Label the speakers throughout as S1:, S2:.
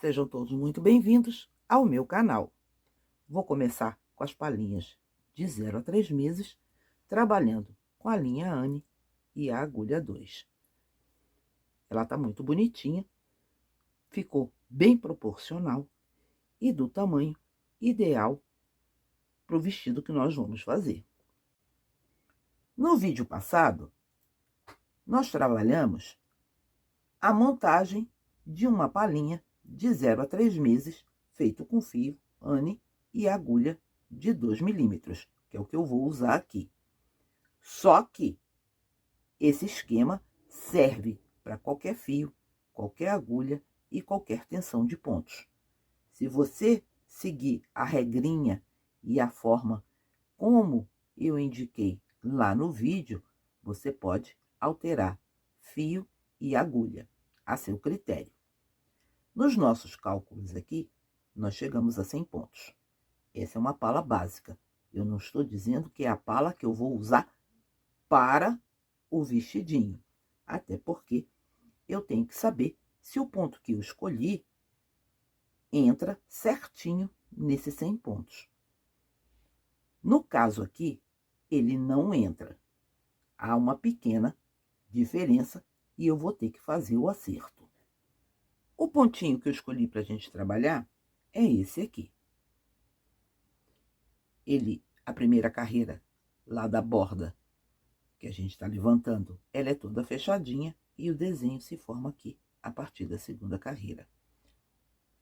S1: sejam todos muito bem-vindos ao meu canal. Vou começar com as palhinhas de 0 a 3 meses, trabalhando com a linha Anne e a agulha 2. Ela tá muito bonitinha, ficou bem proporcional e do tamanho ideal para o vestido que nós vamos fazer. No vídeo passado, nós trabalhamos a montagem de uma palhinha de 0 a 3 meses, feito com fio Anne e agulha de 2 milímetros, que é o que eu vou usar aqui. Só que esse esquema serve para qualquer fio, qualquer agulha e qualquer tensão de pontos. Se você seguir a regrinha e a forma como eu indiquei lá no vídeo, você pode alterar fio e agulha a seu critério. Nos nossos cálculos aqui, nós chegamos a 100 pontos. Essa é uma pala básica. Eu não estou dizendo que é a pala que eu vou usar para o vestidinho. Até porque eu tenho que saber se o ponto que eu escolhi entra certinho nesses 100 pontos. No caso aqui, ele não entra. Há uma pequena diferença e eu vou ter que fazer o acerto. O pontinho que eu escolhi para a gente trabalhar é esse aqui. A primeira carreira lá da borda que a gente está levantando, ela é toda fechadinha e o desenho se forma aqui a partir da segunda carreira.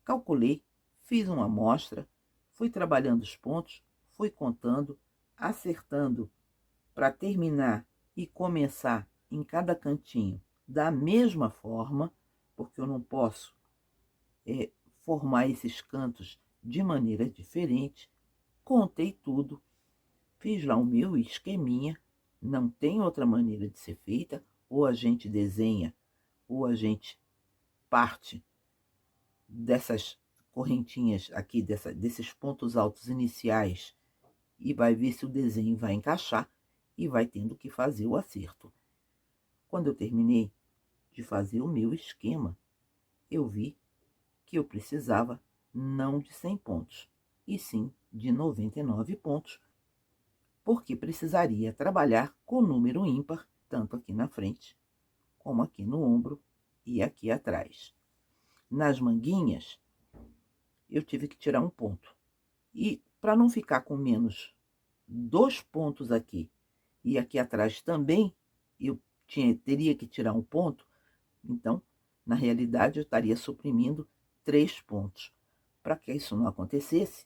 S1: Calculei, fiz uma amostra, fui trabalhando os pontos, fui contando, acertando para terminar e começar em cada cantinho da mesma forma, porque eu não posso formar esses cantos de maneira diferente. Contei tudo, fiz lá o meu esqueminha, não tem outra maneira de ser feita, ou a gente desenha, ou a gente parte dessas correntinhas aqui, desses pontos altos iniciais, e vai ver se o desenho vai encaixar, e vai tendo que fazer o acerto. Quando eu terminei de fazer o meu esquema, eu vi que eu precisava não de 100 pontos, e sim de 99 pontos, porque precisaria trabalhar com número ímpar, tanto aqui na frente, como aqui no ombro e aqui atrás. Nas manguinhas, eu tive que tirar um ponto. E para não ficar com menos 2 pontos aqui e aqui atrás também, eu teria que tirar um ponto, então, na realidade, eu estaria suprimindo 3 pontos. Para que isso não acontecesse,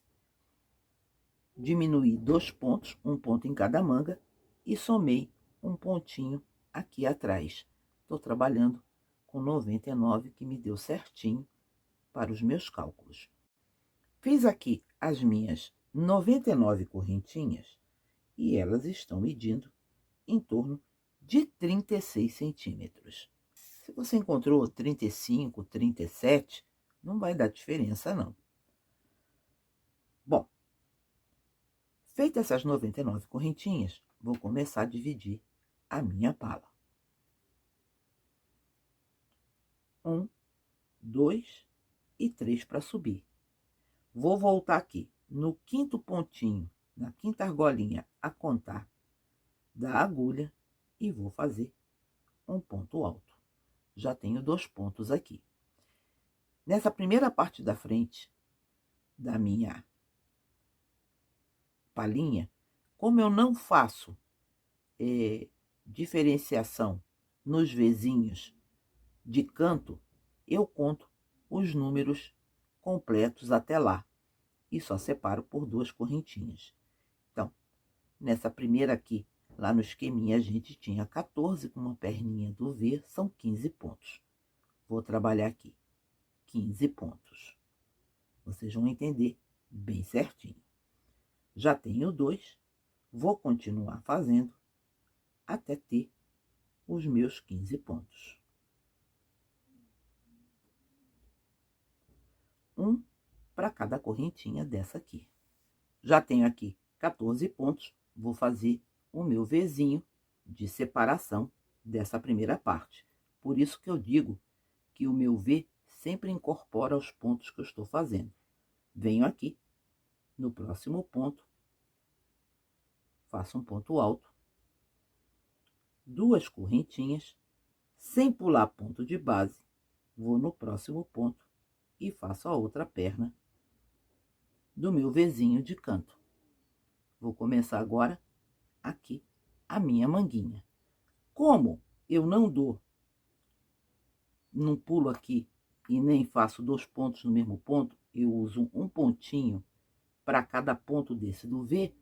S1: diminuí 2 pontos, um ponto em cada manga, e somei um pontinho aqui atrás. Estou trabalhando com 99, que me deu certinho para os meus cálculos. Fiz aqui as minhas 99 correntinhas e elas estão medindo em torno de 36 centímetros. Se você encontrou 35, 37, não vai dar diferença, não. Bom, feitas essas 99 correntinhas, vou começar a dividir a minha pala. 1, 2 e 3 para subir. Vou voltar aqui no quinto pontinho, na quinta argolinha, a contar da agulha e vou fazer um ponto alto. Já tenho 2 pontos aqui. Nessa primeira parte da frente da minha palhinha, como eu não faço diferenciação nos vezinhos de canto, eu conto os números completos até lá e só separo por 2 correntinhas. Então, nessa primeira aqui, lá no esqueminha, a gente tinha 14 com uma perninha do V, são 15 pontos. Vou trabalhar aqui 15 pontos. Vocês vão entender bem certinho. Já tenho 2, vou continuar fazendo até ter os meus 15 pontos. 1 para cada correntinha dessa aqui. Já tenho aqui 14 pontos, vou fazer o meu Vzinho de separação dessa primeira parte. Por isso que eu digo que o meu V sempre incorpora os pontos que eu estou fazendo. Venho aqui, no próximo ponto, faço um ponto alto, 2 correntinhas, sem pular ponto de base, vou no próximo ponto e faço a outra perna do meu Vzinho de canto. Vou começar agora aqui a minha manguinha. Como eu não pulo aqui e nem faço 2 pontos no mesmo ponto, eu uso um pontinho para cada ponto desse do V,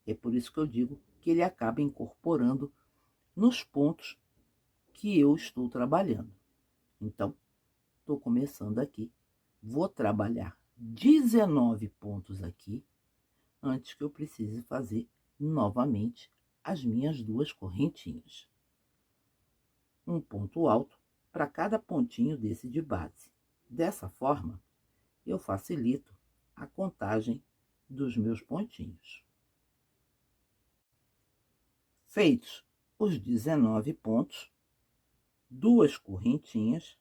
S1: é por isso que eu digo que ele acaba incorporando nos pontos que eu estou trabalhando. Então, estou começando aqui, vou trabalhar 19 pontos aqui, antes que eu precise fazer novamente as minhas 2 correntinhas. Um ponto alto para cada pontinho desse de base. Dessa forma, eu facilito a contagem dos meus pontinhos. Feitos os 19 pontos, 2 correntinhas,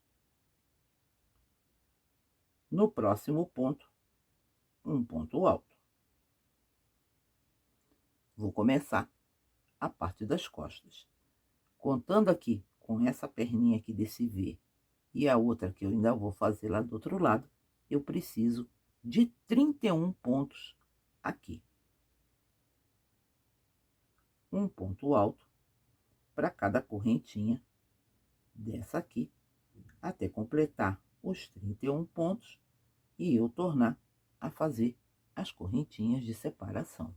S1: no próximo ponto, um ponto alto. Vou começar a parte das costas. Contando aqui com essa perninha aqui desse V e a outra que eu ainda vou fazer lá do outro lado, eu preciso de 31 pontos aqui. Um ponto alto para cada correntinha dessa aqui, até completar os 31 pontos e eu tornar a fazer as correntinhas de separação.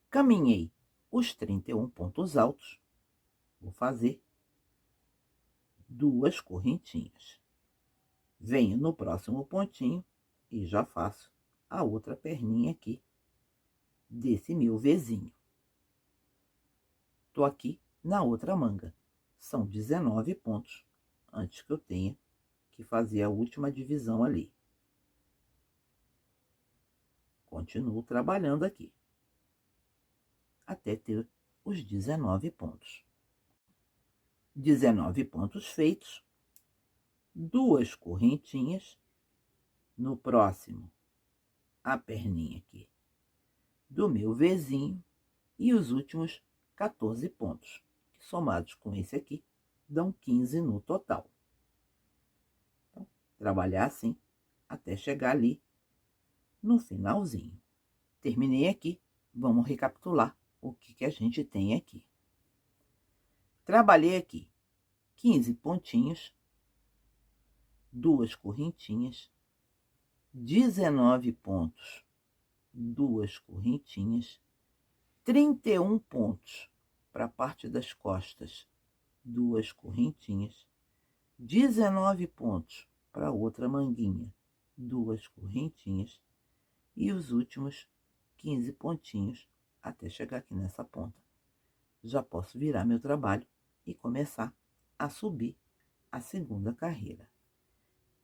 S1: Caminhei os 31 pontos altos, vou fazer 2 correntinhas. Venho no próximo pontinho e já faço a outra perninha aqui desse meu Vzinho. Tô aqui na outra manga. São 19 pontos antes que eu tenha que fazer a última divisão ali. Continuo trabalhando aqui até ter os 19 pontos. 19 pontos feitos, 2 correntinhas, no próximo a perninha aqui do meu Vzinho e os últimos 14 pontos, que somados com esse aqui dão 15 no total. Então, trabalhar assim até chegar ali no finalzinho. Terminei aqui, vamos recapitular o que a gente tem aqui. Trabalhei aqui 15 pontinhos, 2 correntinhas, 19 pontos, 2 correntinhas, 31 pontos para a parte das costas, 2 correntinhas, 19 pontos para outra manguinha, 2 correntinhas e os últimos 15 pontinhos até chegar aqui nessa ponta. Já posso virar meu trabalho e começar a subir a segunda carreira.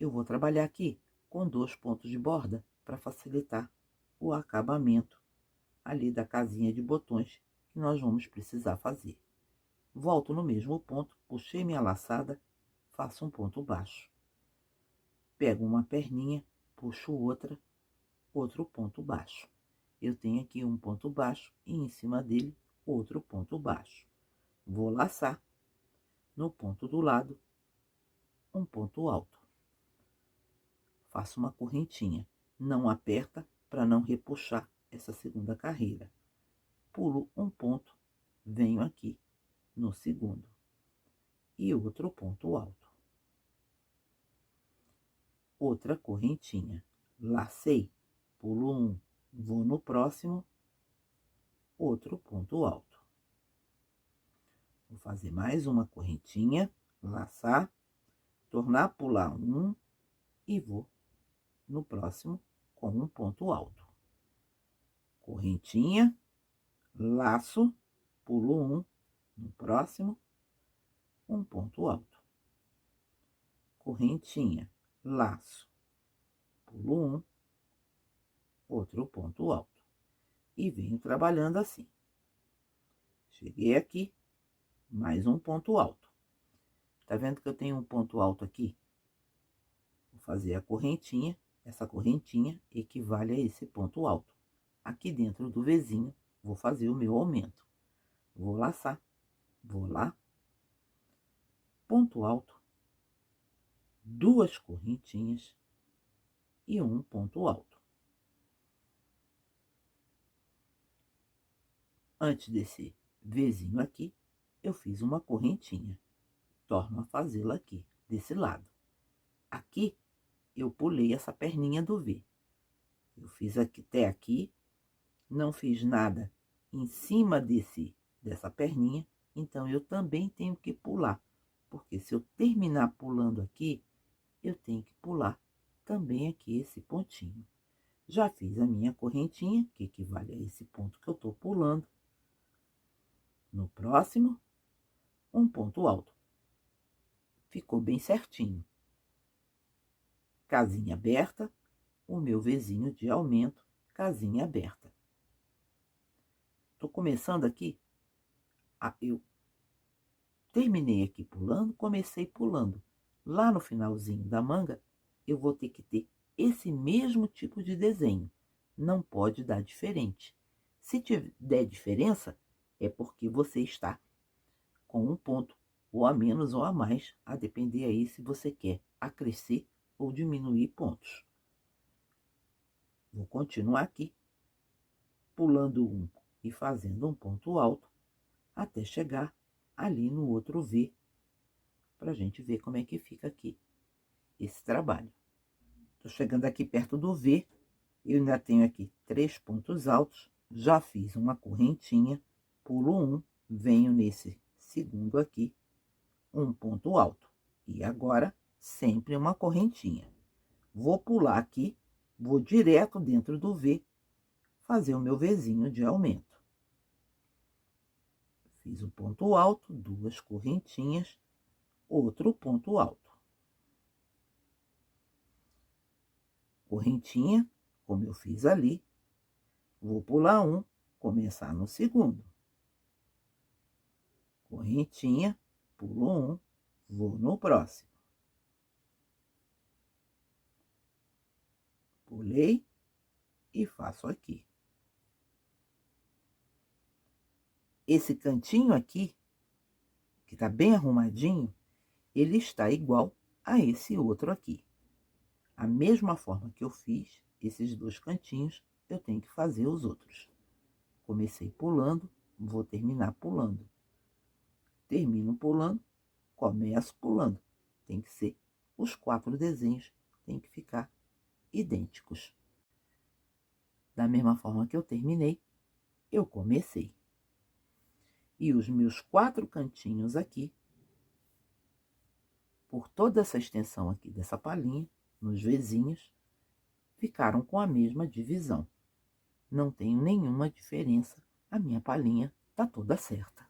S1: Eu vou trabalhar aqui com 2 pontos de borda para facilitar o acabamento ali da casinha de botões que nós vamos precisar fazer. Volto no mesmo ponto, puxei minha laçada, faço um ponto baixo. Pego uma perninha, puxo outra, outro ponto baixo. Eu tenho aqui um ponto baixo e em cima dele outro ponto baixo. Vou laçar no ponto do lado um ponto alto. Faço uma correntinha, não aperta para não repuxar essa segunda carreira. Pulo um ponto, venho aqui no segundo e outro ponto alto. Outra correntinha, lacei, pulo um, vou no próximo, outro ponto alto. Vou fazer mais uma correntinha, laçar, tornar a pular um e vou no próximo com um ponto alto. Correntinha, laço, pulo um, no próximo, um ponto alto. Correntinha, laço, pulo um, outro ponto alto. E venho trabalhando assim. Cheguei aqui, mais um ponto alto. Tá vendo que eu tenho um ponto alto aqui? Vou fazer a correntinha. Essa correntinha equivale a esse ponto alto. Aqui dentro do Vzinho, vou fazer o meu aumento. Vou laçar, vou lá, ponto alto, 2 correntinhas e um ponto alto. Antes desse Vzinho aqui, eu fiz uma correntinha. Torno a fazê-la aqui, desse lado. Aqui, eu pulei essa perninha do V. Eu fiz aqui, até aqui, não fiz nada em cima dessa perninha, então eu também tenho que pular. Porque se eu terminar pulando aqui, eu tenho que pular também aqui esse pontinho. Já fiz a minha correntinha, que equivale a esse ponto que eu tô pulando. No próximo, um ponto alto. Ficou bem certinho. Casinha aberta, o meu Vzinho de aumento, casinha aberta. Tô começando aqui, eu terminei aqui pulando, comecei pulando. Lá no finalzinho da manga, eu vou ter que ter esse mesmo tipo de desenho. Não pode dar diferente. Se der diferença, é porque você está com um ponto, ou a menos ou a mais, a depender aí se você quer acrescer ou diminuir pontos. Vou continuar aqui, pulando um e fazendo um ponto alto, até chegar ali no outro V, para a gente ver como é que fica aqui esse trabalho. Tô chegando aqui perto do V, eu ainda tenho aqui 3 pontos altos, já fiz uma correntinha, pulo um, venho nesse segundo aqui, um ponto alto. E agora, sempre uma correntinha. Vou pular aqui, vou direto dentro do V, fazer o meu Vzinho de aumento. Fiz o ponto alto, 2 correntinhas, outro ponto alto. Correntinha, como eu fiz ali, vou pular um, começar no segundo. Correntinha, pulo um, vou no próximo. Pulei e faço aqui. Esse cantinho aqui, que tá bem arrumadinho, ele está igual a esse outro aqui. A mesma forma que eu fiz esses 2 cantinhos, eu tenho que fazer os outros. Comecei pulando, vou terminar pulando. Termino pulando, começo pulando. Tem que ser os 4 desenhos, tem que ficar idênticos. Da mesma forma que eu terminei, eu comecei. E os meus 4 cantinhos aqui, por toda essa extensão aqui dessa palhinha, nos Vzinhos, ficaram com a mesma divisão. Não tenho nenhuma diferença, a minha palhinha tá toda certa.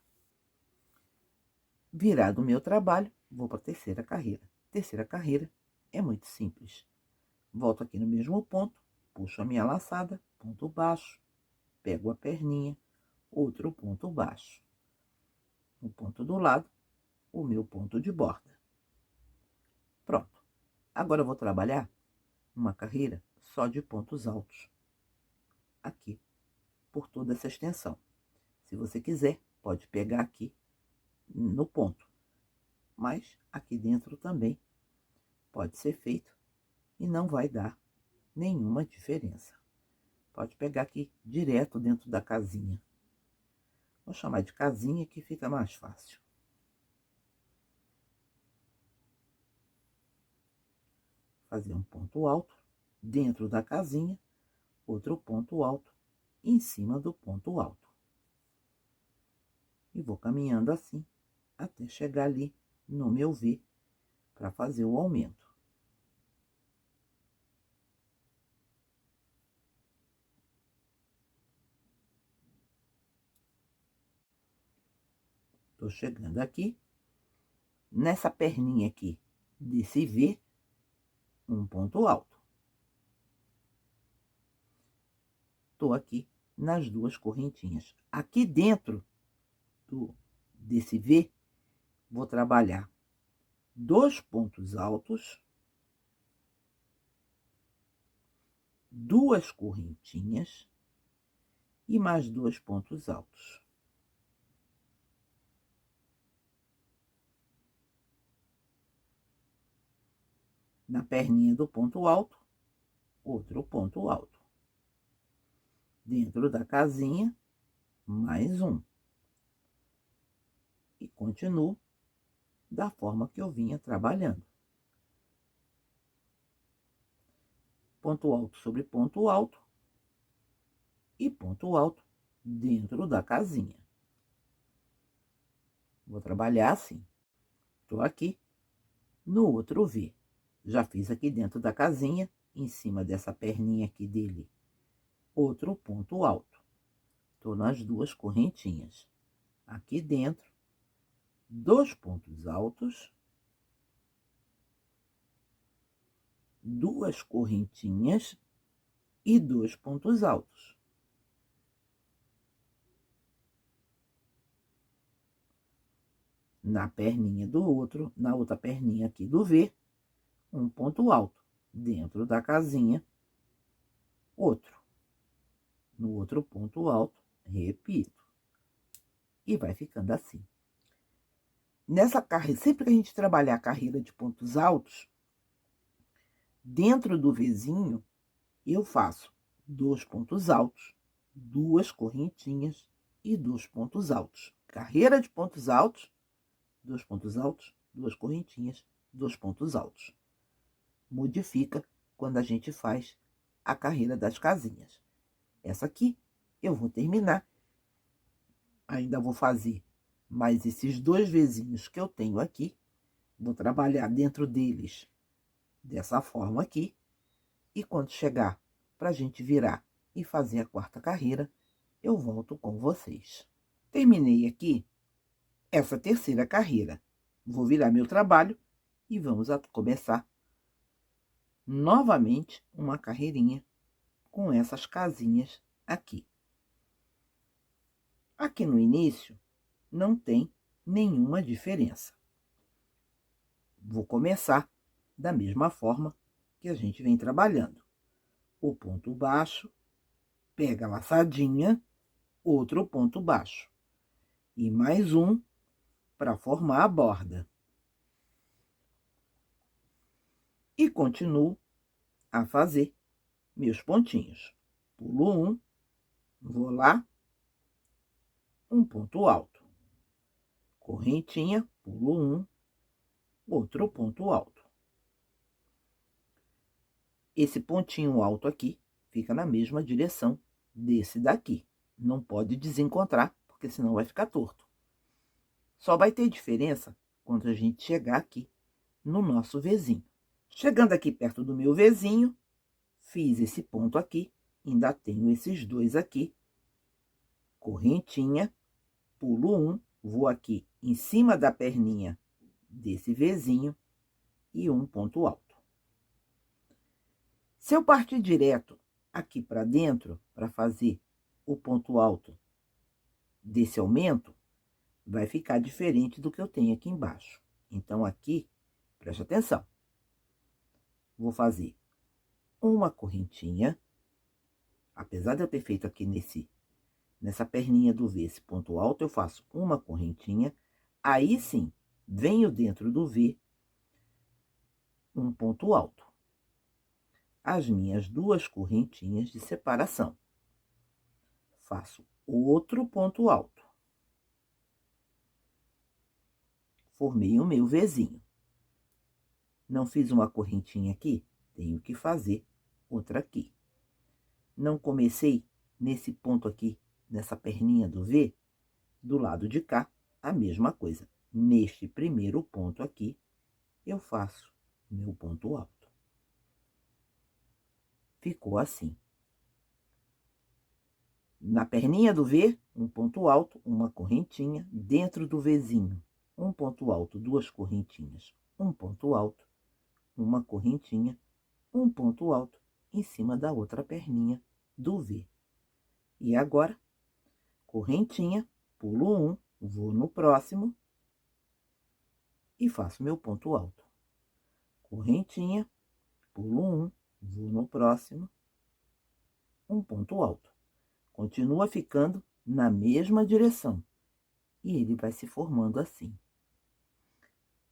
S1: Virado o meu trabalho, vou para a terceira carreira. Terceira carreira é muito simples. Volto aqui no mesmo ponto, puxo a minha laçada, ponto baixo, pego a perninha, outro ponto baixo. No ponto do lado, o meu ponto de borda. Pronto. Agora eu vou trabalhar uma carreira só de pontos altos. Aqui, por toda essa extensão. Se você quiser, pode pegar aqui no ponto. Mas aqui dentro também pode ser feito e não vai dar nenhuma diferença. Pode pegar aqui direto dentro da casinha. Vou chamar de casinha que fica mais fácil. Fazer um ponto alto dentro da casinha, outro ponto alto em cima do ponto alto. E vou caminhando assim até chegar ali no meu V para fazer o aumento. Tô chegando aqui, nessa perninha aqui desse V, um ponto alto. Tô aqui nas 2 correntinhas. Aqui dentro desse V, vou trabalhar 2 pontos altos, 2 correntinhas e mais 2 pontos altos. Na perninha do ponto alto, outro ponto alto. Dentro da casinha, mais um. E continuo da forma que eu vinha trabalhando. Ponto alto sobre ponto alto e ponto alto dentro da casinha. Vou trabalhar assim. Tô aqui no outro V. Já fiz aqui dentro da casinha, em cima dessa perninha aqui dele, outro ponto alto. Tô nas 2 correntinhas. Aqui dentro, 2 pontos altos, 2 correntinhas e 2 pontos altos. Na perninha do outro, na outra perninha aqui do V, um ponto alto. Dentro da casinha, outro. No outro ponto alto, repito. E vai ficando assim. Nessa carreira, sempre que a gente trabalhar a carreira de pontos altos, dentro do Vzinho, eu faço 2 pontos altos, 2 correntinhas e 2 pontos altos. Carreira de pontos altos, 2 pontos altos, 2 correntinhas, 2 pontos altos. Modifica quando a gente faz a carreira das casinhas. Essa aqui eu vou terminar. Ainda vou fazer mais esses 2 Vzinhos que eu tenho aqui. Vou trabalhar dentro deles dessa forma aqui. E quando chegar para a gente virar e fazer a 4ª carreira, eu volto com vocês. Terminei aqui essa 3ª carreira. Vou virar meu trabalho e vamos começar novamente uma carreirinha com essas casinhas aqui. Aqui no início não tem nenhuma diferença. Vou começar da mesma forma que a gente vem trabalhando. O ponto baixo, pega a laçadinha, outro ponto baixo. E mais um para formar a borda. E continuo a fazer meus pontinhos. Pulo um, vou lá, um ponto alto. Correntinha, pulo um, outro ponto alto. Esse pontinho alto aqui fica na mesma direção desse daqui. Não pode desencontrar, porque senão vai ficar torto. Só vai ter diferença quando a gente chegar aqui no nosso Vzinho. Chegando aqui perto do meu Vzinho, fiz esse ponto aqui, ainda tenho esses 2 aqui. Correntinha, pulo um, vou aqui em cima da perninha desse Vzinho e um ponto alto. Se eu partir direto aqui para dentro, para fazer o ponto alto desse aumento, vai ficar diferente do que eu tenho aqui embaixo. Então, aqui, preste atenção. Vou fazer uma correntinha, apesar de eu ter feito aqui nessa perninha do V, esse ponto alto, eu faço uma correntinha, aí sim, venho dentro do V, um ponto alto. As minhas 2 correntinhas de separação. Faço outro ponto alto. Formei o meu Vzinho. Não fiz uma correntinha aqui? Tenho que fazer outra aqui. Não comecei nesse ponto aqui, nessa perninha do V? Do lado de cá, a mesma coisa. Neste primeiro ponto aqui, eu faço meu ponto alto. Ficou assim. Na perninha do V, um ponto alto, uma correntinha. Dentro do Vzinho, um ponto alto, 2 correntinhas, um ponto alto, uma correntinha, um ponto alto em cima da outra perninha do V. E agora, correntinha, pulo um, vou no próximo, e faço meu ponto alto. Correntinha, pulo um, vou no próximo, um ponto alto. Continua ficando na mesma direção e ele vai se formando assim.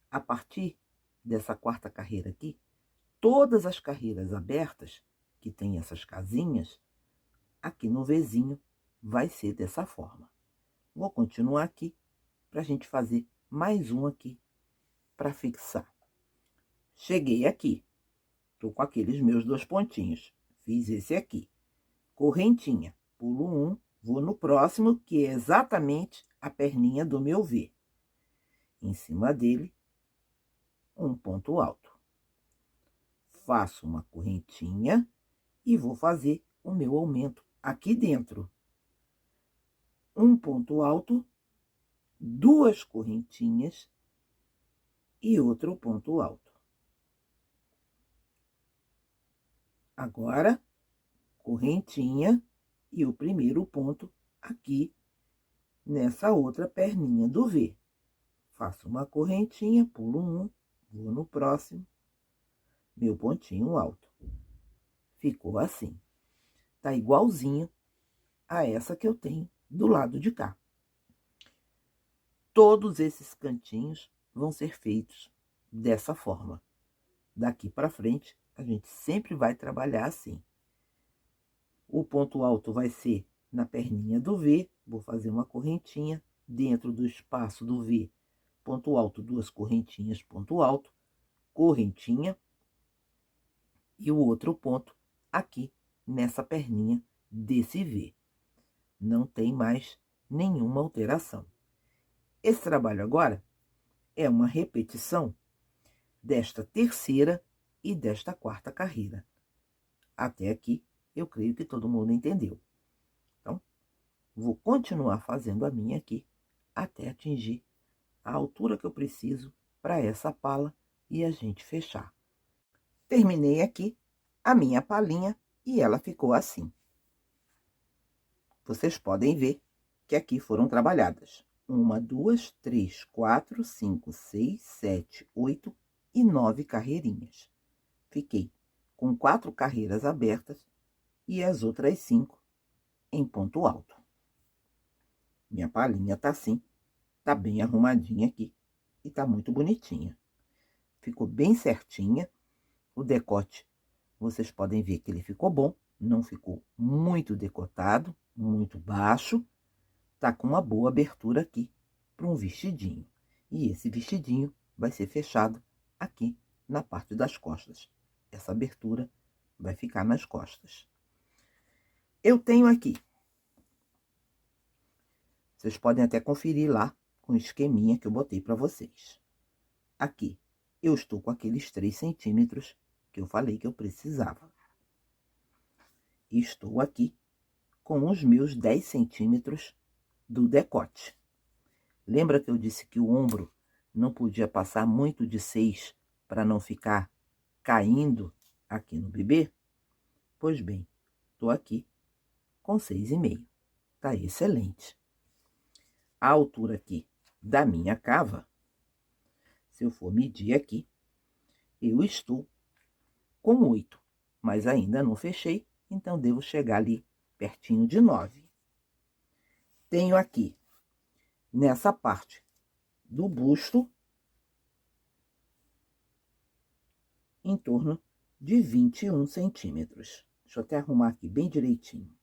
S1: A partir dessa quarta carreira aqui, todas as carreiras abertas, que tem essas casinhas, aqui no Vzinho vai ser dessa forma. Vou continuar aqui para a gente fazer mais um aqui para fixar. Cheguei aqui, tô com aqueles meus 2 pontinhos, fiz esse aqui. Correntinha, pulo um, vou no próximo, que é exatamente a perninha do meu V. Em cima dele, um ponto alto. Faço uma correntinha e vou fazer o meu aumento aqui dentro. Um ponto alto, 2 correntinhas e outro ponto alto. Agora, correntinha e o primeiro ponto aqui nessa outra perninha do V. Faço uma correntinha, pulo um, vou no próximo, meu pontinho alto. Ficou assim. Tá igualzinho a essa que eu tenho do lado de cá. Todos esses cantinhos vão ser feitos dessa forma. Daqui para frente, a gente sempre vai trabalhar assim. O ponto alto vai ser na perninha do V, vou fazer uma correntinha dentro do espaço do V, ponto alto, 2 correntinhas, ponto alto, correntinha, e o outro ponto aqui nessa perninha desse V. Não tem mais nenhuma alteração. Esse trabalho agora é uma repetição desta terceira e desta quarta carreira. Até aqui, eu creio que todo mundo entendeu. Então, vou continuar fazendo a minha aqui até atingir a altura que eu preciso para essa pala e a gente fechar. Terminei aqui a minha palinha e ela ficou assim. Vocês podem ver que aqui foram trabalhadas 1, 2, 3, 4, 5, 6, 7, 8 e 9 carreirinhas. Fiquei com 4 carreiras abertas e as outras 5 em ponto alto. Minha palinha tá assim, tá bem arrumadinha aqui e tá muito bonitinha. Ficou bem certinha. O decote, vocês podem ver que ele ficou bom, não ficou muito decotado, muito baixo. Tá com uma boa abertura aqui para um vestidinho. E esse vestidinho vai ser fechado aqui na parte das costas. Essa abertura vai ficar nas costas. Eu tenho aqui, vocês podem até conferir lá com o esqueminha que eu botei para vocês. Aqui, eu estou com aqueles 3 centímetros que eu falei que eu precisava. E estou aqui com os meus 10 centímetros do decote. Lembra que eu disse que o ombro não podia passar muito de 6 para não ficar caindo aqui no bebê? Pois bem, tô aqui com 6,5. Tá excelente. A altura aqui da minha cava, se eu for medir aqui, eu estou com 8, mas ainda não fechei, então devo chegar ali pertinho de 9. Tenho aqui, nessa parte do busto, em torno de 21 centímetros. Deixa eu até arrumar aqui bem direitinho.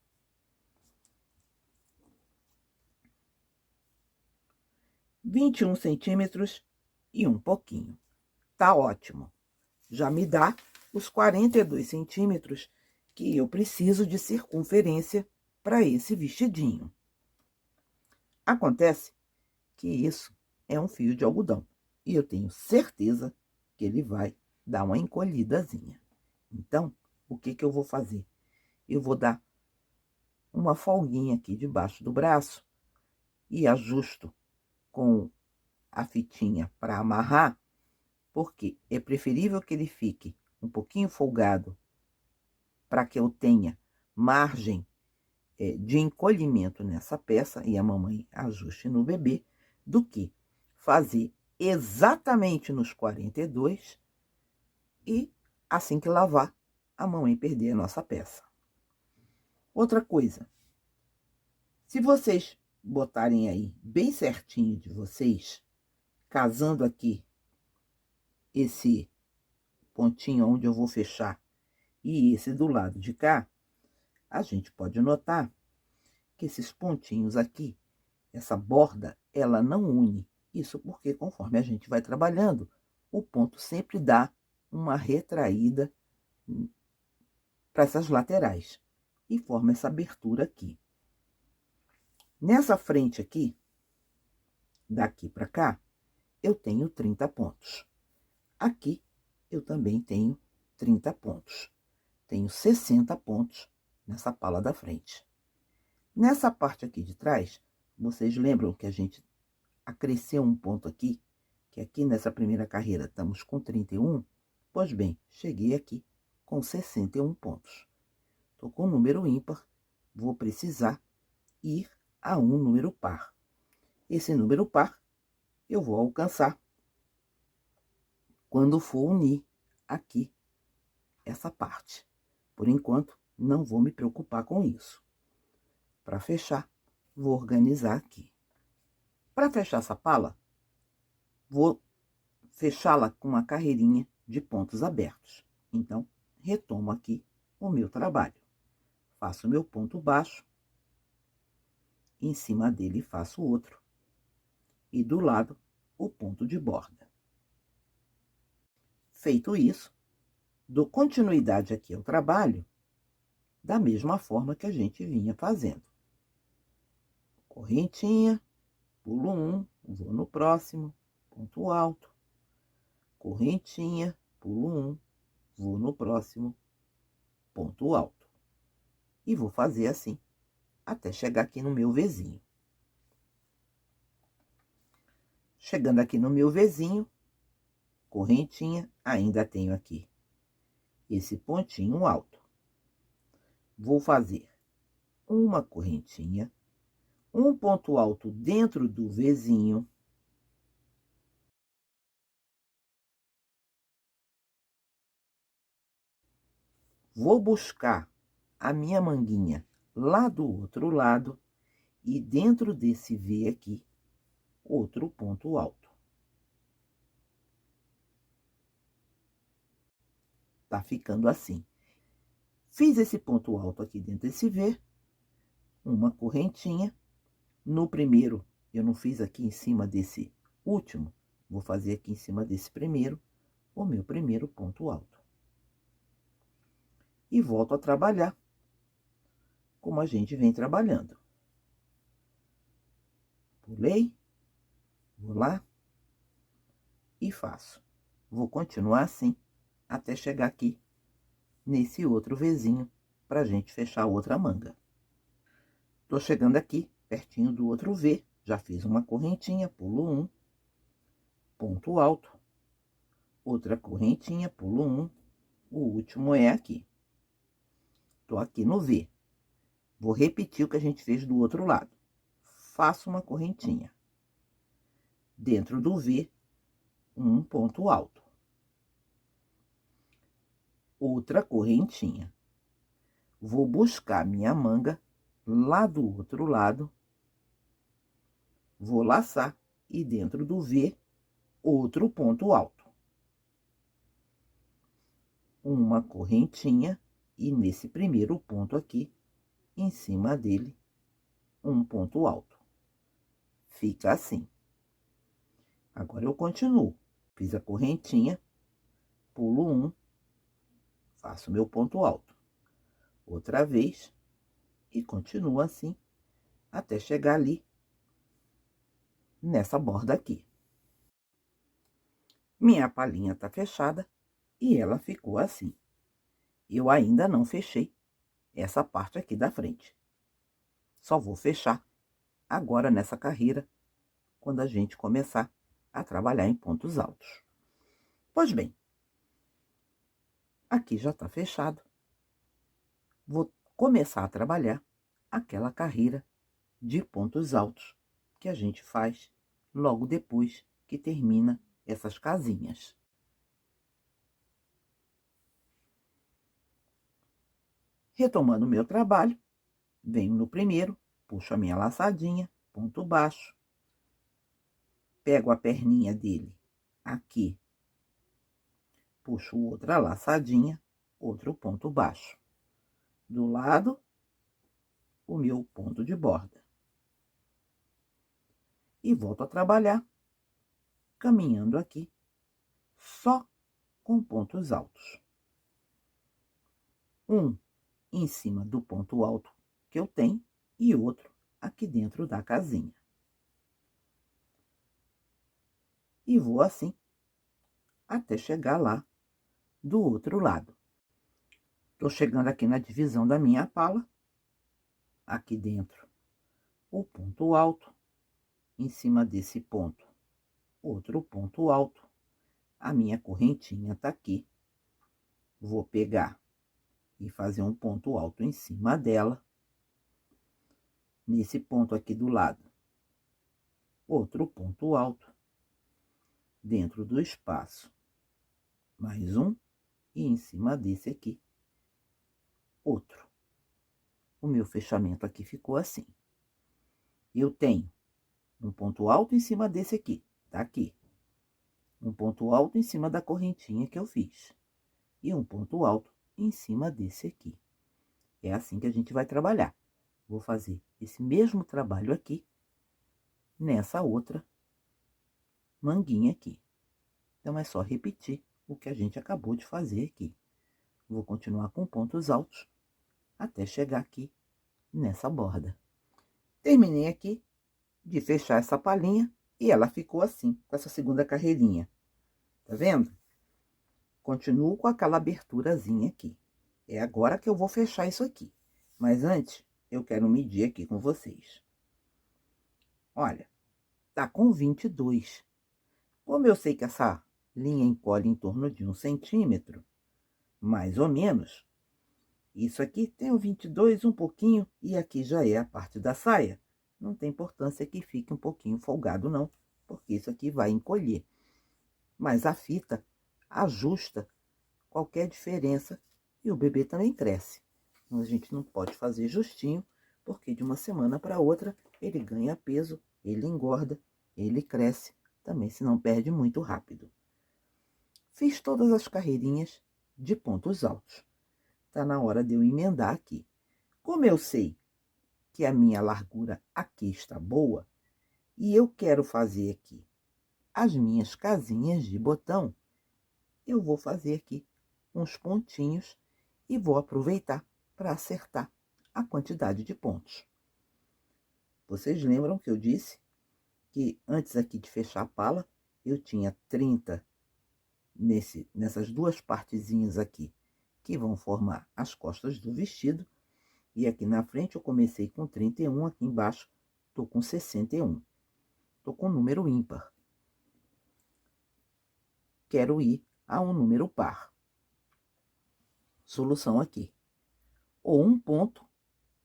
S1: 21 centímetros e um pouquinho. Tá ótimo. Já me dá os 42 centímetros que eu preciso de circunferência para esse vestidinho. Acontece que isso é um fio de algodão e eu tenho certeza que ele vai dar uma encolhidazinha. Então, o que que eu vou fazer? Eu vou dar uma folguinha aqui debaixo do braço e ajusto com a fitinha para amarrar, porque é preferível que ele fique um pouquinho folgado para que eu tenha margem de encolhimento nessa peça e a mamãe ajuste no bebê, do que fazer exatamente nos 42 e, assim que lavar, a mamãe perder a nossa peça. Outra coisa, se vocês botarem aí bem certinho de vocês, casando aqui esse pontinho onde eu vou fechar e esse do lado de cá, a gente pode notar que esses pontinhos aqui, essa borda, ela não une. Isso porque conforme a gente vai trabalhando, o ponto sempre dá uma retraída para essas laterais e forma essa abertura aqui. Nessa frente aqui, daqui para cá, eu tenho 30 pontos. Aqui, eu também tenho 30 pontos. Tenho 60 pontos nessa pala da frente. Nessa parte aqui de trás, vocês lembram que a gente acresceu um ponto aqui, que aqui nessa primeira carreira estamos com 31? Pois bem, cheguei aqui com 61 pontos. Estou com um número ímpar, vou precisar ir a um número par. Esse número par eu vou alcançar quando for unir aqui essa parte. Por enquanto, não vou me preocupar com isso. Para fechar, vou organizar aqui. Para fechar essa pala, vou fechá-la com uma carreirinha de pontos abertos. Então, retomo aqui o meu trabalho. Faço o meu ponto baixo, em cima dele faço outro, e do lado o ponto de borda. Feito isso, dou continuidade aqui ao trabalho, da mesma forma que a gente vinha fazendo. Correntinha, pulo um, vou no próximo, ponto alto. Correntinha, pulo um, vou no próximo, ponto alto. E vou fazer assim, até chegar aqui no meu Vzinho. Chegando aqui no meu Vzinho, correntinha, ainda tenho aqui esse pontinho alto. Vou fazer uma correntinha, um ponto alto dentro do Vzinho. Vou buscar a minha manguinha lá do outro lado e dentro desse V aqui, outro ponto alto. Tá ficando assim. Fiz esse ponto alto aqui dentro desse V, uma correntinha. No primeiro, eu não fiz aqui em cima desse último, vou fazer aqui em cima desse primeiro, o meu primeiro ponto alto. E volto a trabalhar como a gente vem trabalhando. Pulei, vou lá e faço. Vou continuar assim até chegar aqui nesse outro Vzinho pra gente fechar a outra manga. Tô chegando aqui pertinho do outro V, já fiz uma correntinha, pulo um, ponto alto, outra correntinha, pulo um, o último é aqui. Tô aqui no V. Vou repetir o que a gente fez do outro lado. Faço uma correntinha. Dentro do V, um ponto alto. Outra correntinha. Vou buscar minha manga lá do outro lado. Vou laçar e dentro do V, outro ponto alto. Uma correntinha e nesse primeiro ponto aqui, em cima dele, um ponto alto. Fica assim. Agora eu continuo. Fiz a correntinha, pulo um, faço meu ponto alto. Outra vez, e continuo assim, até chegar ali, nessa borda aqui. Minha palhinha tá fechada e ela ficou assim. Eu ainda não fechei essa parte aqui da frente. Só vou fechar agora nessa carreira, quando a gente começar a trabalhar em pontos altos. Pois bem, aqui já tá fechado. Vou começar a trabalhar aquela carreira de pontos altos que a gente faz logo depois que termina essas casinhas. Retomando o meu trabalho, venho no primeiro, puxo a minha laçadinha, ponto baixo, pego a perninha dele aqui, puxo outra laçadinha, outro ponto baixo. Do lado, o meu ponto de borda. E volto a trabalhar, caminhando aqui, só com pontos altos. Um em cima do ponto alto que eu tenho e outro aqui dentro da casinha. E vou assim até chegar lá do outro lado. Tô chegando aqui na divisão da minha pala, aqui dentro o ponto alto, em cima desse ponto outro ponto alto, a minha correntinha tá aqui. Vou pegar e fazer um ponto alto em cima dela. Nesse ponto aqui do lado, outro ponto alto, dentro do espaço, mais um, e em cima desse aqui, outro. O meu fechamento aqui ficou assim. Eu tenho um ponto alto em cima desse aqui, tá aqui. Um ponto alto em cima da correntinha que eu fiz. E um ponto alto em cima desse aqui. É assim que a gente vai trabalhar. Vou fazer esse mesmo trabalho aqui, nessa outra manguinha aqui. Então, é só repetir o que a gente acabou de fazer aqui. Vou continuar com pontos altos até chegar aqui nessa borda. Terminei aqui de fechar essa palhinha e ela ficou assim, com essa segunda carreirinha. Tá vendo? Continuo com aquela aberturazinha aqui. É agora que eu vou fechar isso aqui. Mas antes, eu quero medir aqui com vocês. Olha, tá com 22. Como eu sei que essa linha encolhe em torno de 1 centímetro, mais ou menos, isso aqui tem o 22, um pouquinho, e aqui já é a parte da saia. Não tem importância que fique um pouquinho folgado, não, porque isso aqui vai encolher. Mas a fita ajusta qualquer diferença e o bebê também cresce. Então, a gente não pode fazer justinho, porque de uma semana para outra ele ganha peso, ele engorda, ele cresce, também se não perde muito rápido. Fiz todas as carreirinhas de pontos altos. Tá na hora de eu emendar aqui. Como eu sei que a minha largura aqui está boa, e eu quero fazer aqui as minhas casinhas de botão, eu vou fazer aqui uns pontinhos e vou aproveitar para acertar a quantidade de pontos. Vocês lembram que eu disse que antes aqui de fechar a pala, eu tinha 30 nessas duas partezinhas aqui, que vão formar as costas do vestido. E aqui na frente eu comecei com 31, aqui embaixo tô com 61. Tô com número ímpar. Quero ir a um número par. Solução aqui. Ou um ponto,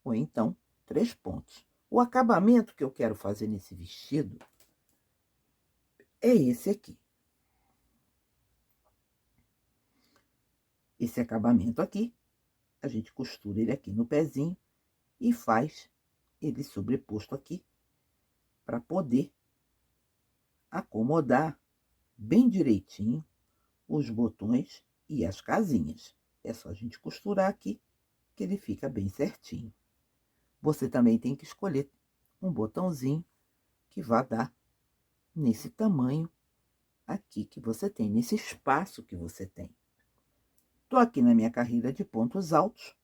S1: ou então 3 pontos. O acabamento que eu quero fazer nesse vestido é esse aqui. Esse acabamento aqui, a gente costura ele aqui no pezinho e faz ele sobreposto aqui para poder acomodar bem direitinho os botões e as casinhas. É só a gente costurar aqui que ele fica bem certinho. Você também tem que escolher um botãozinho que vá dar nesse tamanho aqui que você tem, nesse espaço que você tem. Tô aqui na minha carreira de pontos altos.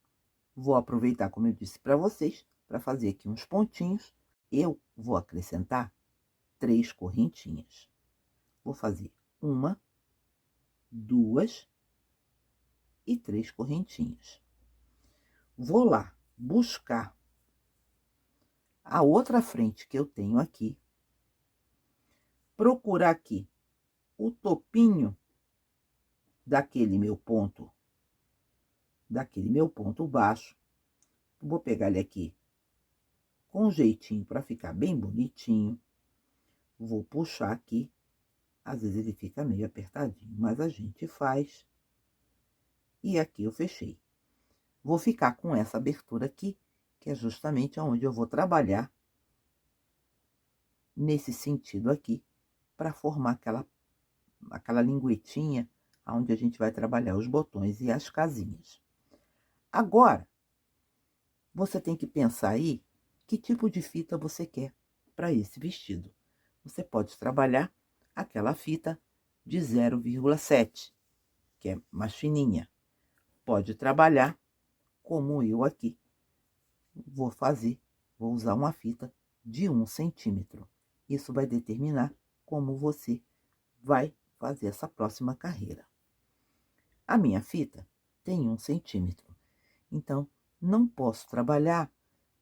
S1: Vou aproveitar, como eu disse para vocês, para fazer aqui uns pontinhos. Eu vou acrescentar 3 correntinhas. Vou fazer 1, 2 e 3 correntinhas. Vou lá buscar a outra frente que eu tenho aqui. Procurar aqui o topinho daquele meu ponto baixo. Vou pegar ele aqui com um jeitinho para ficar bem bonitinho. Vou puxar aqui às vezes ele fica meio apertadinho, mas a gente faz. E aqui eu fechei. Vou ficar com essa abertura aqui, que é justamente onde eu vou trabalhar nesse sentido aqui, para formar aquela linguetinha onde a gente vai trabalhar os botões e as casinhas. Agora, você tem que pensar aí que tipo de fita você quer para esse vestido. Você pode trabalhar aquela fita de 0,7, que é mais fininha. Pode trabalhar como eu aqui vou fazer. Vou usar uma fita de 1 centímetro. Isso vai determinar como você vai fazer essa próxima carreira. A minha fita tem 1 centímetro, então não posso trabalhar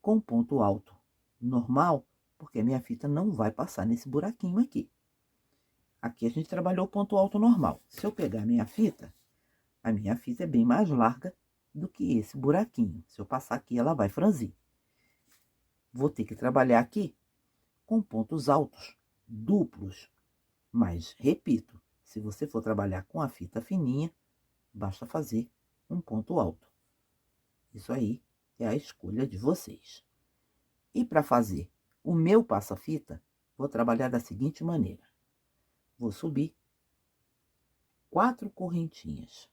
S1: com ponto alto normal, porque a minha fita não vai passar nesse buraquinho aqui. Aqui a gente trabalhou ponto alto normal. Se eu pegar a minha fita é bem mais larga do que esse buraquinho. Se eu passar aqui, ela vai franzir. Vou ter que trabalhar aqui com pontos altos duplos. Mas, repito, se você for trabalhar com a fita fininha, basta fazer um ponto alto. Isso aí é a escolha de vocês. E para fazer o meu passa-fita, vou trabalhar da seguinte maneira. Vou subir 4 correntinhas.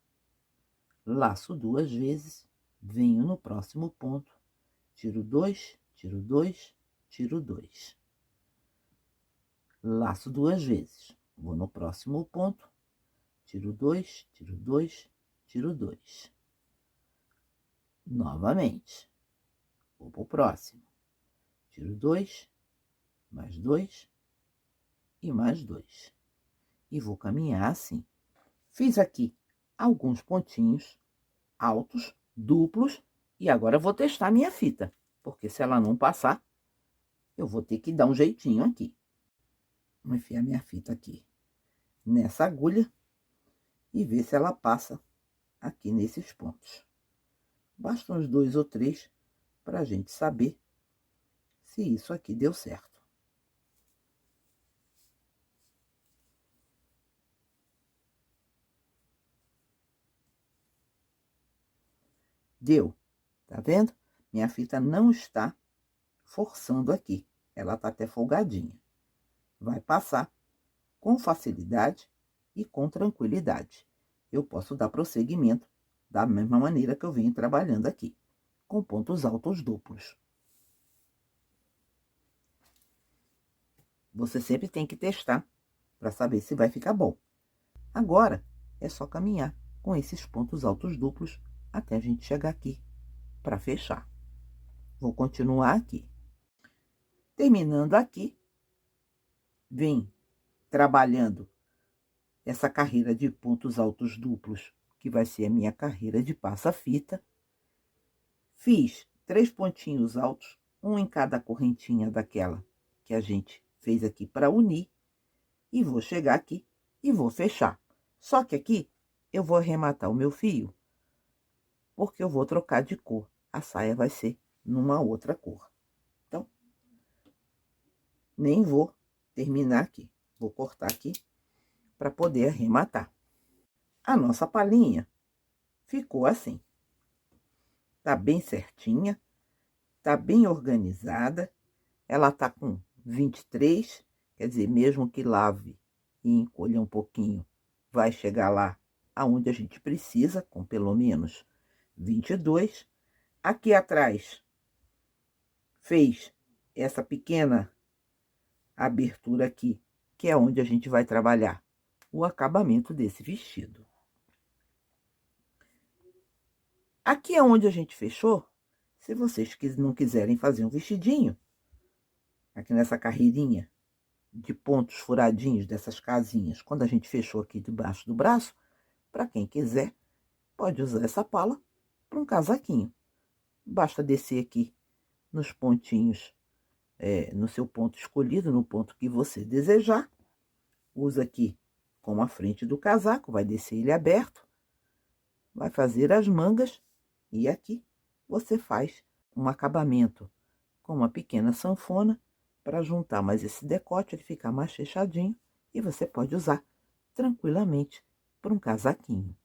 S1: Laço 2 vezes, venho no próximo ponto, tiro 2, tiro 2, tiro 2. Laço 2 vezes, vou no próximo ponto, tiro 2, tiro 2, tiro 2. Novamente, vou para o próximo. Tiro 2, mais 2 e mais 2. E vou caminhar assim. Fiz aqui alguns pontinhos altos, duplos, e agora eu vou testar minha fita, porque se ela não passar, eu vou ter que dar um jeitinho aqui. Vou enfiar minha fita aqui nessa agulha e ver se ela passa aqui nesses pontos. Basta uns 2 ou 3 para a gente saber se isso aqui deu certo. Deu, tá vendo? Minha fita não está forçando aqui, ela tá até folgadinha. Vai passar com facilidade e com tranquilidade. Eu posso dar prosseguimento da mesma maneira que eu venho trabalhando aqui, com pontos altos duplos. Você sempre tem que testar para saber se vai ficar bom. Agora, é só caminhar com esses pontos altos duplos até a gente chegar aqui para fechar. Vou continuar aqui. Terminando aqui, vem trabalhando essa carreira de pontos altos duplos, que vai ser a minha carreira de passa-fita. Fiz 3 pontinhos altos, um em cada correntinha daquela que a gente fez aqui para unir, e vou chegar aqui e vou fechar. Só que aqui eu vou arrematar o meu fio, porque eu vou trocar de cor. A saia vai ser numa outra cor. Então, nem vou terminar aqui. Vou cortar aqui para poder arrematar. A nossa palhinha ficou assim. Tá bem certinha, tá bem organizada. Ela tá com 23, quer dizer, mesmo que lave e encolha um pouquinho, vai chegar lá aonde a gente precisa, com pelo menos 22. Aqui atrás, fez essa pequena abertura aqui, que é onde a gente vai trabalhar o acabamento desse vestido. Aqui é onde a gente fechou. Se vocês não quiserem fazer um vestidinho, aqui nessa carreirinha de pontos furadinhos dessas casinhas, quando a gente fechou aqui debaixo do braço, para quem quiser, pode usar essa pala para um casaquinho. Basta descer aqui nos pontinhos, no seu ponto escolhido, no ponto que você desejar. Usa aqui como a frente do casaco, vai descer ele aberto, vai fazer as mangas, e aqui você faz um acabamento com uma pequena sanfona para juntar mais esse decote, ele ficar mais fechadinho, e você pode usar tranquilamente para um casaquinho.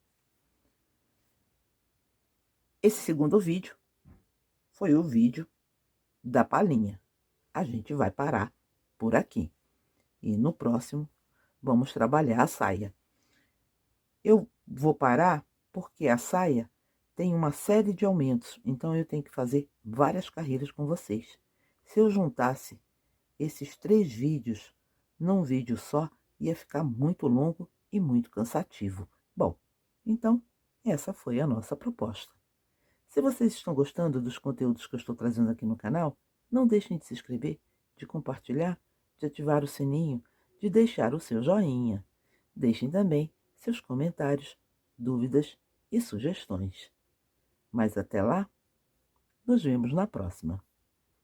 S1: Esse segundo vídeo foi o vídeo da palhinha. A gente vai parar por aqui. E no próximo, vamos trabalhar a saia. Eu vou parar porque a saia tem uma série de aumentos, então eu tenho que fazer várias carreiras com vocês. Se eu juntasse esses 3 vídeos num vídeo só, ia ficar muito longo e muito cansativo. Bom, então essa foi a nossa proposta. Se vocês estão gostando dos conteúdos que eu estou trazendo aqui no canal, não deixem de se inscrever, de compartilhar, de ativar o sininho, de deixar o seu joinha. Deixem também seus comentários, dúvidas e sugestões. Mas até lá, nos vemos na próxima.